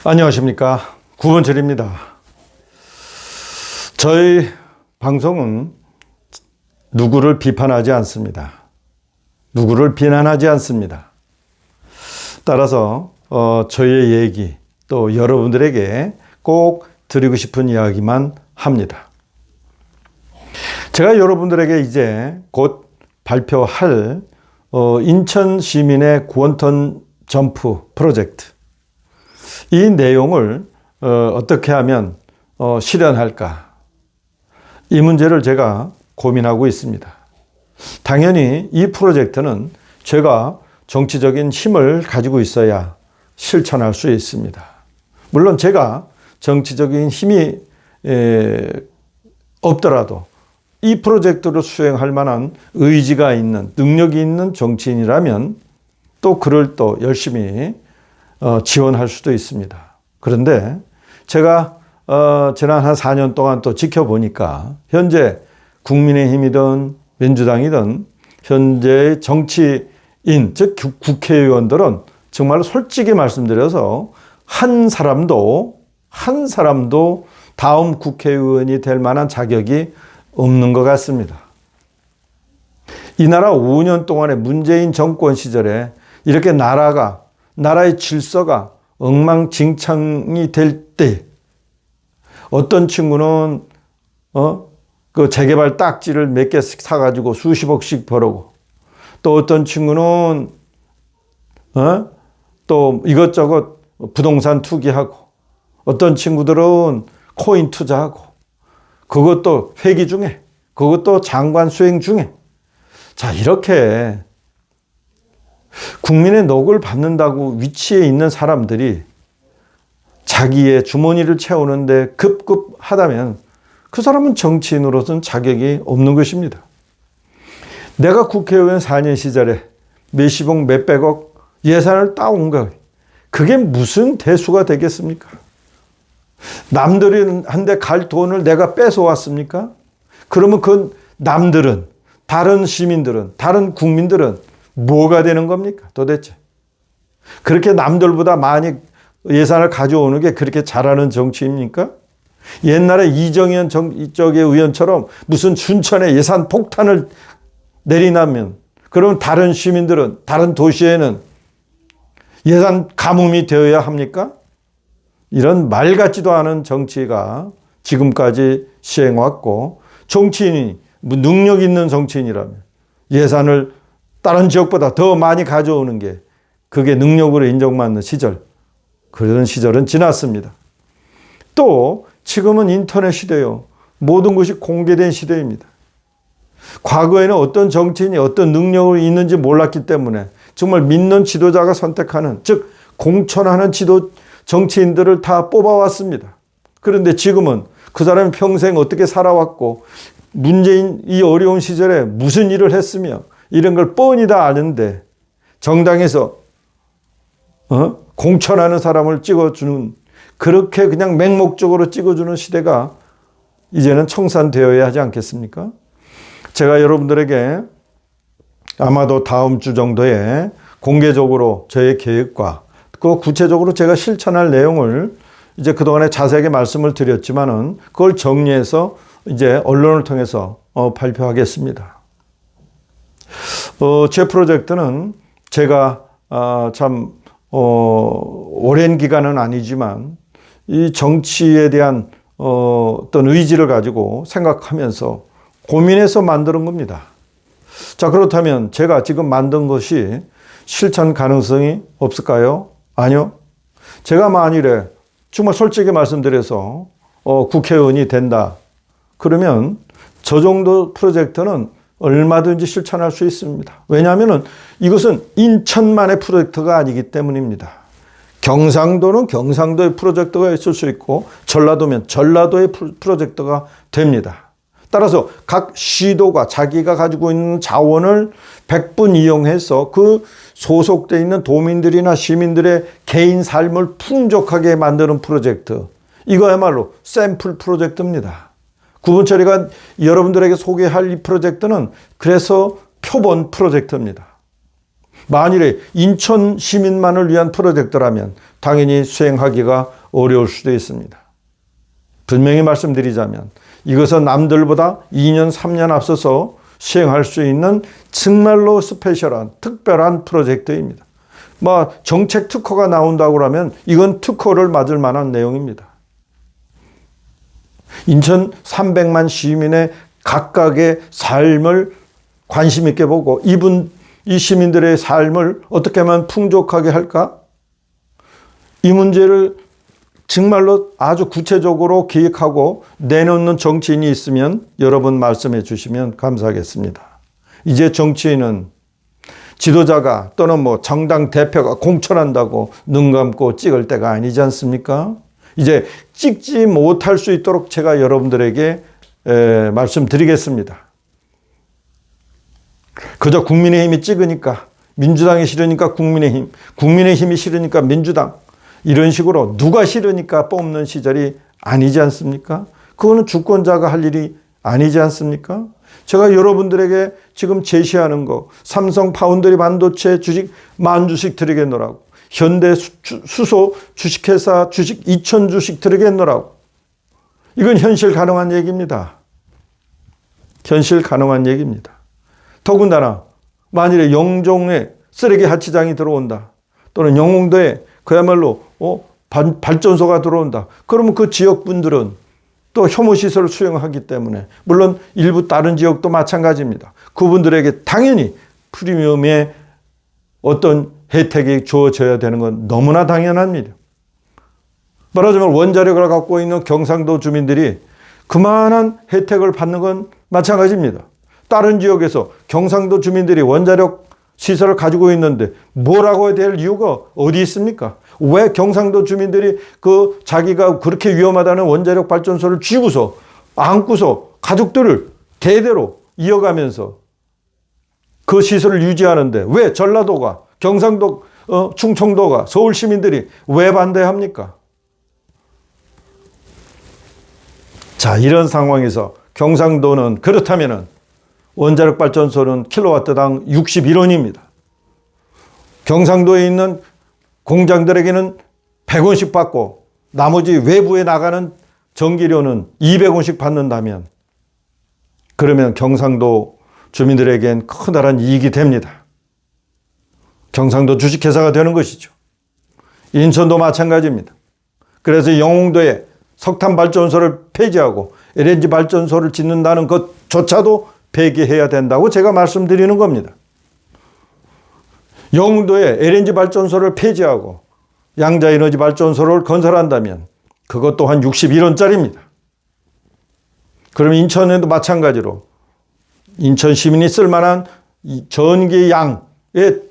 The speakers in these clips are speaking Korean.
안녕하십니까. 구본철입니다. 저희 방송은 누구를 비판하지 않습니다. 누구를 비난하지 않습니다. 따라서 저희의 얘기 또 여러분들에게 꼭 드리고 싶은 이야기만 합니다. 제가 여러분들에게 이제 곧 발표할 인천 시민의 구원턴 점프 프로젝트, 이 내용을 어떻게 하면 실현할까, 이 문제를 제가 고민하고 있습니다. 당연히 이 프로젝트는 제가 정치적인 힘을 가지고 있어야 실천할 수 있습니다. 물론 제가 정치적인 힘이 없더라도 이 프로젝트를 수행할 만한 의지가 있는, 능력이 있는 정치인이라면 또 그를 또 열심히 지원할 수도 있습니다. 그런데 제가 지난 한 4년 동안 또 지켜보니까 현재 국민의힘이든 민주당이든 현재의 정치인, 즉 국회의원들은 정말 솔직히 말씀드려서 한 사람도 다음 국회의원이 될 만한 자격이 없는 것 같습니다. 이 나라 5년 동안의 문재인 정권 시절에 이렇게 나라의 질서가 엉망진창이 될 때 어떤 친구는 그 재개발 딱지를 몇 개씩 사가지고 수십억씩 벌고, 또 어떤 친구는 또 이것저것 부동산 투기하고, 어떤 친구들은 코인 투자하고, 그것도 회기 중에, 그것도 장관 수행 중에. 자, 이렇게 국민의 녹을 받는다고 위치에 있는 사람들이 자기의 주머니를 채우는데 급급하다면 그 사람은 정치인으로서는 자격이 없는 것입니다. 내가 국회의원 4년 시절에 몇십억, 몇백억 예산을 따온 거, 그게 무슨 대수가 되겠습니까? 남들이 한데 갈 돈을 내가 뺏어왔습니까? 그러면 그 남들은, 다른 시민들은, 다른 국민들은 뭐가 되는 겁니까? 도대체. 그렇게 남들보다 많이 예산을 가져오는 게 그렇게 잘하는 정치입니까? 옛날에 이정현 이쪽의 의원처럼 무슨 춘천에 예산 폭탄을 내리나면, 그러면 다른 시민들은, 다른 도시에는 예산 가뭄이 되어야 합니까? 이런 말 같지도 않은 정치가 지금까지 시행해왔고, 정치인이 능력 있는 정치인이라면 예산을 다른 지역보다 더 많이 가져오는 게 그게 능력으로 인정받는 시절, 그런 시절은 지났습니다. 또 지금은 인터넷 시대요. 모든 것이 공개된 시대입니다. 과거에는 어떤 정치인이 어떤 능력이 있는지 몰랐기 때문에 정말 믿는 지도자가 선택하는, 즉 공천하는 정치인들을 다 뽑아왔습니다. 그런데 지금은 그 사람이 평생 어떻게 살아왔고, 문재인 이 어려운 시절에 무슨 일을 했으며 이런 걸 뻔히 다 아는데 정당에서 공천하는 사람을 찍어주는, 그렇게 그냥 맹목적으로 찍어주는 시대가 이제는 청산되어야 하지 않겠습니까? 제가 여러분들에게 아마도 다음 주 정도에 공개적으로 저의 계획과 그 구체적으로 제가 실천할 내용을 이제 그동안에 자세하게 말씀을 드렸지만은 그걸 정리해서 이제 언론을 통해서 발표하겠습니다. 제 프로젝트는 제가 참 오랜 기간은 아니지만 이 정치에 대한 어떤 의지를 가지고 생각하면서 고민해서 만드는 겁니다. 자, 그렇다면 제가 지금 만든 것이 실천 가능성이 없을까요? 아니요. 제가 만일에 정말 솔직히 말씀드려서 국회의원이 된다, 그러면 저 정도 프로젝트는 얼마든지 실천할 수 있습니다. 왜냐하면 이것은 인천만의 프로젝트가 아니기 때문입니다. 경상도는 경상도의 프로젝트가 있을 수 있고, 전라도면 전라도의 프로젝트가 됩니다. 따라서 각 시도가 자기가 가지고 있는 자원을 100분 이용해서 그 소속되어 있는 도민들이나 시민들의 개인 삶을 풍족하게 만드는 프로젝트, 이거야말로 샘플 프로젝트입니다. 구본철이가 여러분들에게 소개할 이 프로젝트는 그래서 표본 프로젝트입니다. 만일에 인천 시민만을 위한 프로젝트라면 당연히 수행하기가 어려울 수도 있습니다. 분명히 말씀드리자면 이것은 남들보다 2년, 3년 앞서서 수행할 수 있는 정말로 스페셜한, 특별한 프로젝트입니다. 정책 특허가 나온다고 하면 이건 특허를 맞을 만한 내용입니다. 인천 300만 시민의 각각의 삶을 관심 있게 보고 이 시민들의 삶을 어떻게 하면 풍족하게 할까? 이 문제를 정말로 아주 구체적으로 기획하고 내놓는 정치인이 있으면 여러분 말씀해 주시면 감사하겠습니다. 이제 정치인은 지도자가 또는 정당 대표가 공천한다고 눈 감고 찍을 때가 아니지 않습니까? 이제 찍지 못할 수 있도록 제가 여러분들에게 말씀드리겠습니다. 그저 국민의힘이 찍으니까, 민주당이 싫으니까 국민의힘, 국민의힘이 싫으니까 민주당, 이런 식으로 누가 싫으니까 뽑는 시절이 아니지 않습니까? 그거는 주권자가 할 일이 아니지 않습니까? 제가 여러분들에게 지금 제시하는 거, 삼성 파운드리 반도체 주식 10,000주씩 드리겠노라고, 현대 수소 주식회사 주식 2,000주씩 드리겠노라고, 이건 현실 가능한 얘기입니다. 현실 가능한 얘기입니다. 더군다나 만일에 영종에 쓰레기 하치장이 들어온다, 또는 영흥도에 그야말로 발전소가 들어온다, 그러면 그 지역 분들은 또 혐오시설을 수용하기 때문에, 물론 일부 다른 지역도 마찬가지입니다. 그분들에게 당연히 프리미엄의 어떤 혜택이 주어져야 되는 건 너무나 당연합니다. 말하자면 원자력을 갖고 있는 경상도 주민들이 그만한 혜택을 받는 건 마찬가지입니다. 다른 지역에서 경상도 주민들이 원자력 시설을 가지고 있는데 뭐라고 해야 될 이유가 어디 있습니까? 왜 경상도 주민들이 자기가 그렇게 위험하다는 원자력 발전소를 쥐고서 안고서 가족들을 대대로 이어가면서 그 시설을 유지하는데 왜 전라도가, 경상도, 충청도가, 서울 시민들이 왜 반대합니까? 자, 이런 상황에서 경상도는 그렇다면은 원자력 발전소는 킬로와트당 61원입니다. 경상도에 있는 공장들에게는 100원씩 받고 나머지 외부에 나가는 전기료는 200원씩 받는다면, 그러면 경상도 주민들에겐 커다란 이익이 됩니다. 경상도 주식회사가 되는 것이죠. 인천도 마찬가지입니다. 그래서 영흥도에 석탄 발전소를 폐지하고 LNG 발전소를 짓는다는 것조차도 폐기해야 된다고 제가 말씀드리는 겁니다. 영흥도에 LNG 발전소를 폐지하고 양자에너지 발전소를 건설한다면 그것 또한 61원짜리입니다. 그럼 인천에도 마찬가지로 인천 시민이 쓸만한 전기 양의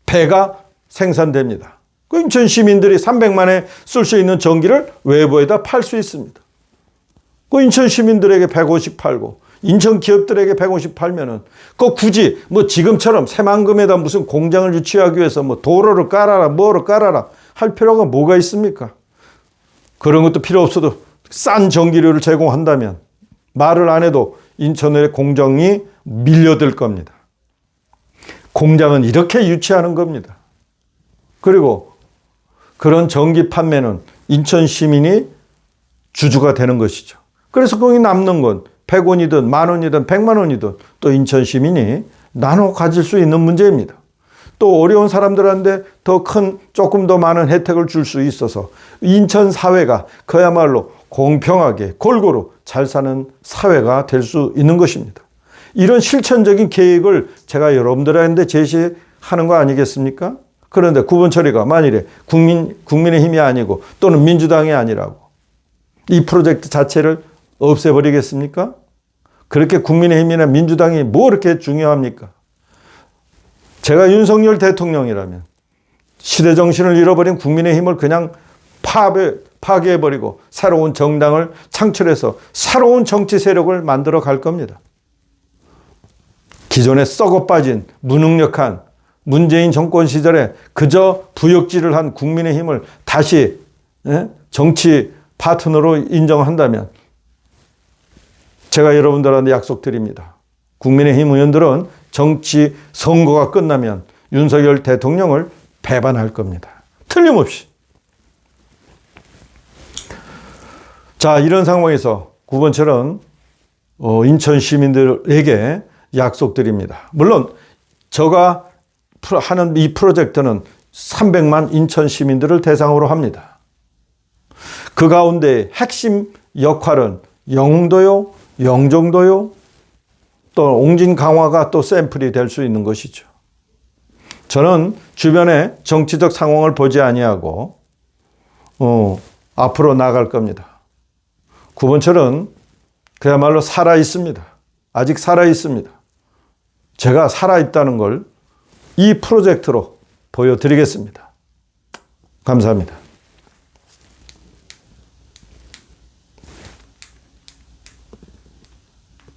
배가 생산됩니다. 그 인천 시민들이 300만에 쓸 수 있는 전기를 외부에다 팔 수 있습니다. 그 인천 시민들에게 100원씩 팔고 인천 기업들에게 100원씩 팔면은 굳이 지금처럼 새만금에다 무슨 공장을 유치하기 위해서 도로를 깔아라 뭐를 깔아라 할 필요가 뭐가 있습니까? 그런 것도 필요 없어도 싼 전기료를 제공한다면 말을 안 해도 인천의 공장이 밀려들 겁니다. 공장은 이렇게 유치하는 겁니다. 그리고 그런 전기 판매는 인천 시민이 주주가 되는 것이죠. 그래서 거기 남는 건 100원이든 10,000원이든 100만 원이든 또 인천 시민이 나눠 가질 수 있는 문제입니다. 또 어려운 사람들한테 더 큰, 조금 더 많은 혜택을 줄 수 있어서 인천 사회가 그야말로 공평하게 골고루 잘 사는 사회가 될 수 있는 것입니다. 이런 실천적인 계획을 제가 여러분들한테 제시하는 거 아니겠습니까? 그런데 구분 처리가 만일에 국민의힘이 아니고 또는 민주당이 아니라고 이 프로젝트 자체를 없애버리겠습니까? 그렇게 국민의힘이나 민주당이 뭐 그렇게 중요합니까? 제가 윤석열 대통령이라면 시대정신을 잃어버린 국민의힘을 그냥 파괴해버리고 새로운 정당을 창출해서 새로운 정치 세력을 만들어 갈 겁니다. 기존에 썩어 빠진 무능력한 문재인 정권 시절에 그저 부역질을 한 국민의힘을 다시 정치 파트너로 인정한다면 제가 여러분들한테 약속드립니다. 국민의힘 의원들은 정치 선거가 끝나면 윤석열 대통령을 배반할 겁니다. 틀림없이. 자, 이런 상황에서 9번처럼 인천 시민들에게 약속드립니다. 물론 제가 하는 이 프로젝트는 300만 인천 시민들을 대상으로 합니다. 그 가운데 핵심 역할은 영흥도요, 영종도요, 또 옹진 강화가 또 샘플이 될 수 있는 것이죠. 저는 주변의 정치적 상황을 보지 아니하고 앞으로 나갈 겁니다. 9번철은 그야말로 살아 있습니다. 아직 살아 있습니다. 제가 살아 있다는 걸 이 프로젝트로 보여드리겠습니다. 감사합니다.